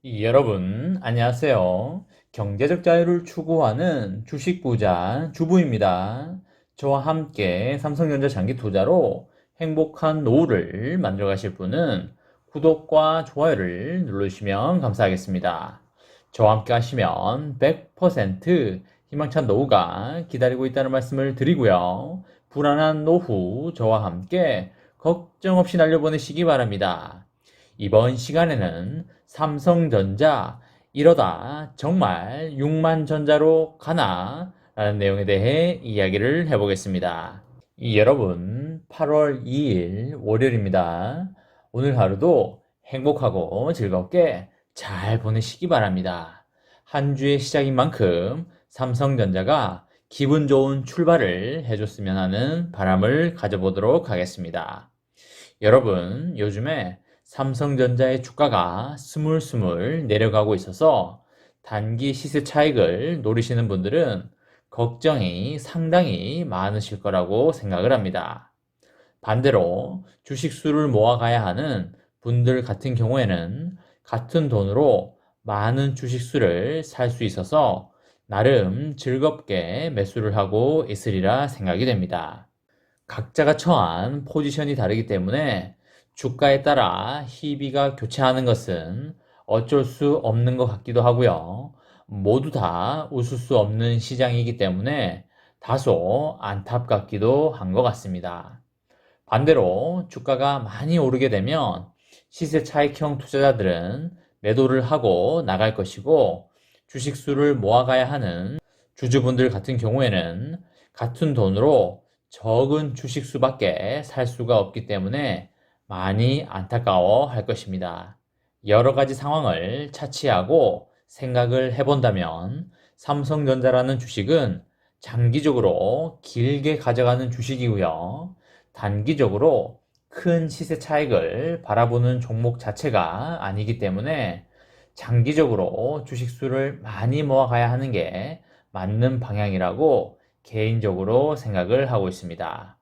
여러분, 안녕하세요. 경제적 자유를 추구하는 주식 부자 주부입니다. 저와 함께 삼성전자 장기 투자로 행복한 노후를 만들어 가실 분은 구독과 좋아요를 눌러주시면 감사하겠습니다. 저와 함께 하시면 100% 희망찬 노후가 기다리고 있다는 말씀을 드리고요. 불안한 노후 저와 함께 걱정 없이 날려보내시기 바랍니다. 이번 시간에는 삼성전자 이러다 정말 6만 전자로 가나? 라는 내용에 대해 이야기를 해보겠습니다. 여러분, 8월 2일 월요일입니다. 오늘 하루도 행복하고 즐겁게 잘 보내시기 바랍니다. 한 주의 시작인 만큼 삼성전자가 기분 좋은 출발을 해줬으면 하는 바람을 가져보도록 하겠습니다. 여러분, 요즘에 삼성전자의 주가가 스물스물 내려가고 있어서 단기 시세 차익을 노리시는 분들은 걱정이 상당히 많으실 거라고 생각을 합니다. 반대로 주식수를 모아가야 하는 분들 같은 경우에는 같은 돈으로 많은 주식수를 살 수 있어서 나름 즐겁게 매수를 하고 있으리라 생각이 됩니다. 각자가 처한 포지션이 다르기 때문에 주가에 따라 희비가 교차하는 것은 어쩔 수 없는 것 같기도 하고요. 모두 다 웃을 수 없는 시장이기 때문에 다소 안타깝기도 한 것 같습니다. 반대로 주가가 많이 오르게 되면 시세 차익형 투자자들은 매도를 하고 나갈 것이고, 주식수를 모아가야 하는 주주분들 같은 경우에는 같은 돈으로 적은 주식수밖에 살 수가 없기 때문에 많이 안타까워 할 것입니다. 여러 가지 상황을 차치하고 생각을 해본다면 삼성전자라는 주식은 장기적으로 길게 가져가는 주식이고요. 단기적으로 큰 시세 차익을 바라보는 종목 자체가 아니기 때문에 장기적으로 주식수를 많이 모아가야 하는 게 맞는 방향이라고 개인적으로 생각을 하고 있습니다.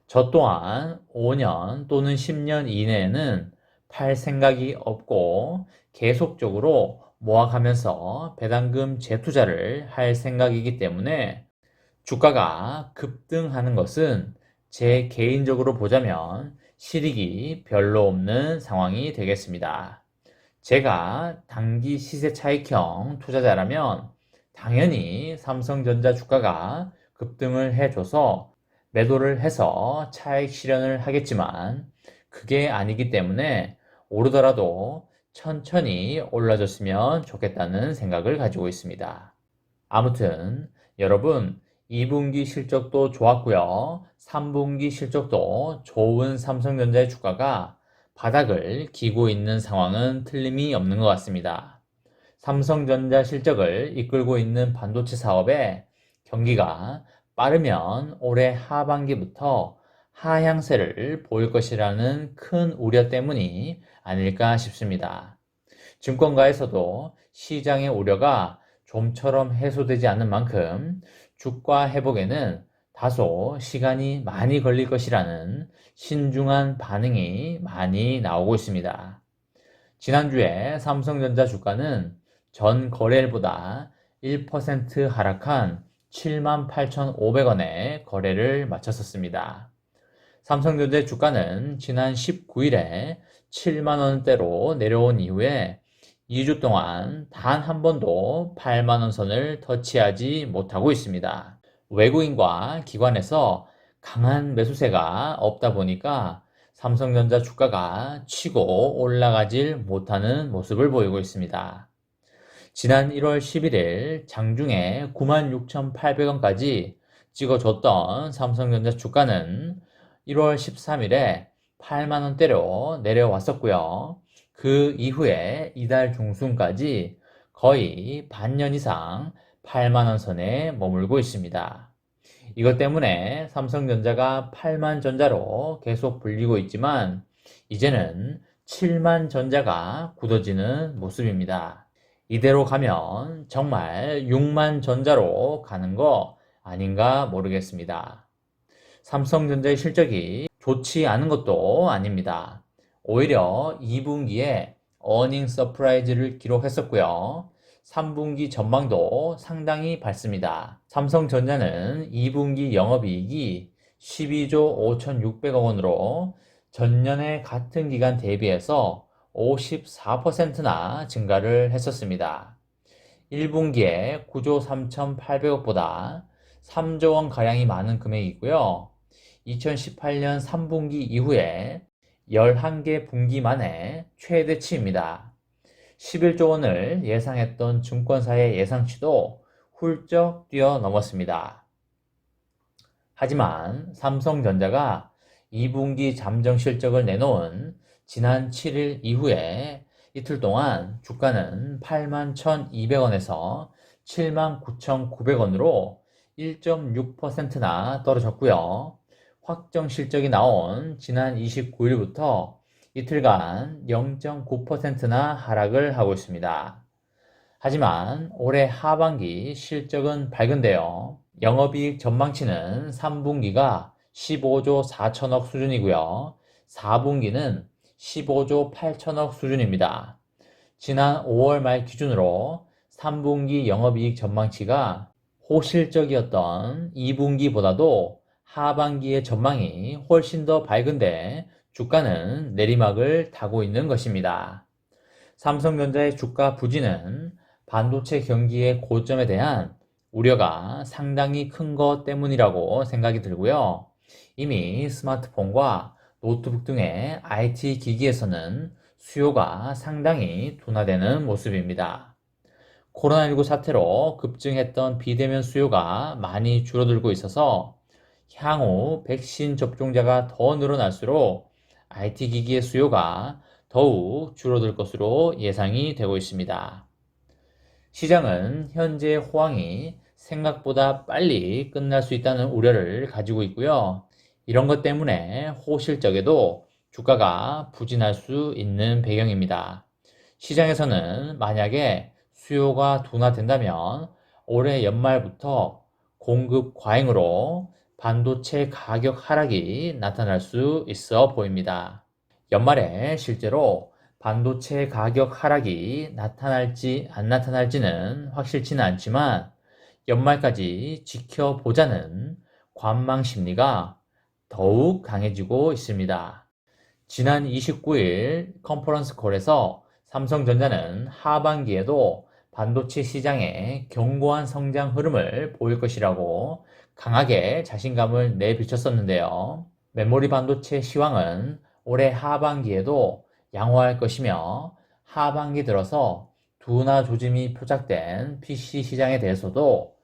저 또한 5년 또는 10년 이내에는 팔 생각이 없고 계속적으로 모아가면서 배당금 재투자를 할 생각이기 때문에 주가가 급등하는 것은 제 개인적으로 보자면 실익이 별로 없는 상황이 되겠습니다. 제가 단기 시세 차익형 투자자라면 당연히 삼성전자 주가가 급등을 해줘서 매도를 해서 차익 실현을 하겠지만, 그게 아니기 때문에 오르더라도 천천히 올라줬으면 좋겠다는 생각을 가지고 있습니다. 아무튼 여러분, 2분기 실적도 좋았고요. 3분기 실적도 좋은 삼성전자의 주가가 바닥을 기고 있는 상황은 틀림이 없는 것 같습니다. 삼성전자 실적을 이끌고 있는 반도체 사업에 경기가 빠르면 올해 하반기부터 하향세를 보일 것이라는 큰 우려 때문이 아닐까 싶습니다. 증권가에서도 시장의 우려가 좀처럼 해소되지 않는 만큼 주가 회복에는 다소 시간이 많이 걸릴 것이라는 신중한 반응이 많이 나오고 있습니다. 지난주에 삼성전자 주가는 전 거래일보다 1% 하락한 78,500원에 거래를 마쳤었습니다. 삼성전자 주가는 지난 19일에 7만원대로 내려온 이후에 2주 동안 단 한 번도 8만원 선을 터치하지 못하고 있습니다. 외국인과 기관에서 강한 매수세가 없다 보니까 삼성전자 주가가 치고 올라가질 못하는 모습을 보이고 있습니다. 지난 1월 11일 장중에 96,800원까지 찍어줬던 삼성전자 주가는 1월 13일에 8만원대로 내려왔었고요. 그 이후에 이달 중순까지 거의 반년 이상 8만원 선에 머물고 있습니다. 이것 때문에 삼성전자가 8만 전자로 계속 불리고 있지만 이제는 7만 전자가 굳어지는 모습입니다. 이대로 가면 정말 6만 전자로 가는 거 아닌가 모르겠습니다. 삼성전자의 실적이 좋지 않은 것도 아닙니다. 오히려 2분기에 어닝 서프라이즈를 기록했었고요. 3분기 전망도 상당히 밝습니다. 삼성전자는 2분기 영업이익이 12조 5,600억 원으로 전년의 같은 기간 대비해서 54%나 증가를 했었습니다. 1분기에 9조 3,800억보다 3조 원가량이 많은 금액이고요. 2018년 3분기 이후에 11개 분기 만에 최대치입니다. 11조 원을 예상했던 증권사의 예상치도 훌쩍 뛰어넘었습니다. 하지만 삼성전자가 2분기 잠정 실적을 내놓은 지난 7일 이후에 이틀 동안 주가는 81,200원에서 79,900원으로 1.6%나 떨어졌고요. 확정 실적이 나온 지난 29일부터 이틀간 0.9%나 하락을 하고 있습니다. 하지만 올해 하반기 실적은 밝은데요. 영업이익 전망치는 3분기가 15조 4천억 수준이고요. 4분기는 15조 8천억 수준입니다. 지난 5월 말 기준으로 3분기 영업이익 전망치가 호실적이었던 2분기보다도 하반기의 전망이 훨씬 더 밝은데 주가는 내리막을 타고 있는 것입니다. 삼성전자의 주가 부진은 반도체 경기의 고점에 대한 우려가 상당히 큰 것 때문이라고 생각이 들고요. 이미 스마트폰과 노트북 등의 IT 기기에서는 수요가 상당히 둔화되는 모습입니다. 코로나19 사태로 급증했던 비대면 수요가 많이 줄어들고 있어서 향후 백신 접종자가 더 늘어날수록 IT 기기의 수요가 더욱 줄어들 것으로 예상이 되고 있습니다. 시장은 현재 호황이 생각보다 빨리 끝날 수 있다는 우려를 가지고 있고요. 이런 것 때문에 호실적에도 주가가 부진할 수 있는 배경입니다. 시장에서는 만약에 수요가 둔화된다면 올해 연말부터 공급 과잉으로 반도체 가격 하락이 나타날 수 있어 보입니다. 연말에 실제로 반도체 가격 하락이 나타날지 안 나타날지는 확실치는 않지만 연말까지 지켜보자는 관망 심리가 더욱 강해지고 있습니다. 지난 29일 컨퍼런스 콜에서 삼성전자는 하반기에도 반도체 시장에 견고한 성장 흐름을 보일 것이라고 강하게 자신감을 내비쳤었는데요. 메모리 반도체 시황은 올해 하반기에도 양호할 것이며 하반기 들어서 둔화 조짐이 포착된 PC 시장에 대해서도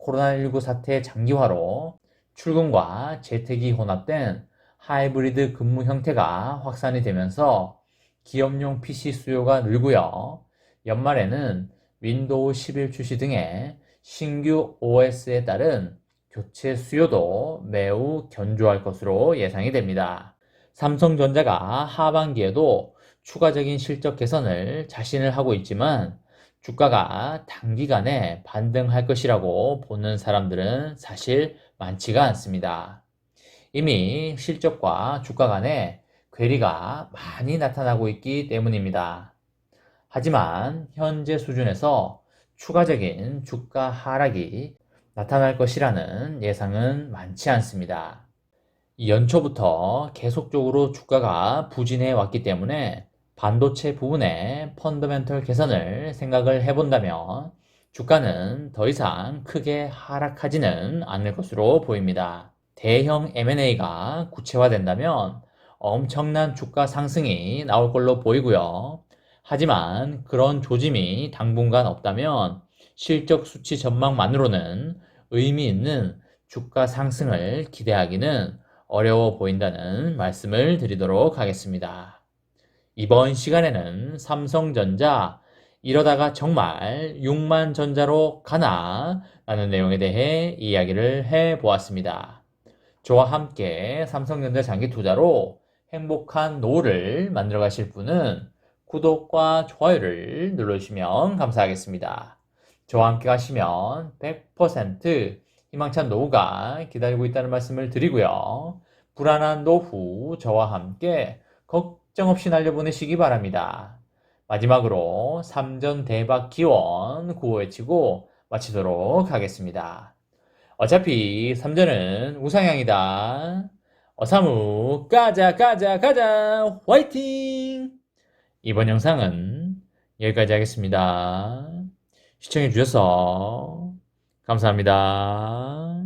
코로나19 사태 장기화로 출근과 재택이 혼합된 하이브리드 근무 형태가 확산이 되면서 기업용 PC 수요가 늘고요. 연말에는 윈도우 11 출시 등의 신규 OS에 따른 교체 수요도 매우 견조할 것으로 예상이 됩니다. 삼성전자가 하반기에도 추가적인 실적 개선을 자신을 하고 있지만 주가가 단기간에 반등할 것이라고 보는 사람들은 사실 많지가 않습니다. 이미 실적과 주가 간에 괴리가 많이 나타나고 있기 때문입니다. 하지만 현재 수준에서 추가적인 주가 하락이 나타날 것이라는 예상은 많지 않습니다. 연초부터 계속적으로 주가가 부진해 왔기 때문에 반도체 부분의 펀더멘털 개선을 생각을 해본다면 주가는 더 이상 크게 하락하지는 않을 것으로 보입니다. 대형 M&A가 구체화된다면 엄청난 주가 상승이 나올 걸로 보이고요. 하지만 그런 조짐이 당분간 없다면 실적 수치 전망만으로는 의미 있는 주가 상승을 기대하기는 어려워 보인다는 말씀을 드리도록 하겠습니다. 이번 시간에는 삼성전자 이러다가 정말 6만 전자로 가나? 라는 내용에 대해 이야기를 해보았습니다. 저와 함께 삼성전자 장기 투자로 행복한 노후를 만들어 가실 분은 구독과 좋아요를 눌러주시면 감사하겠습니다. 저와 함께 가시면 100% 희망찬 노후가 기다리고 있다는 말씀을 드리고요. 불안한 노후 저와 함께 걱정 없이 날려보내시기 바랍니다. 마지막으로 3전 대박 기원 구호 외치고 마치도록 하겠습니다. 어차피 3전은 우상향이다. 어사무 가자 가자 가자 화이팅! 이번 영상은 여기까지 하겠습니다. 시청해주셔서 감사합니다.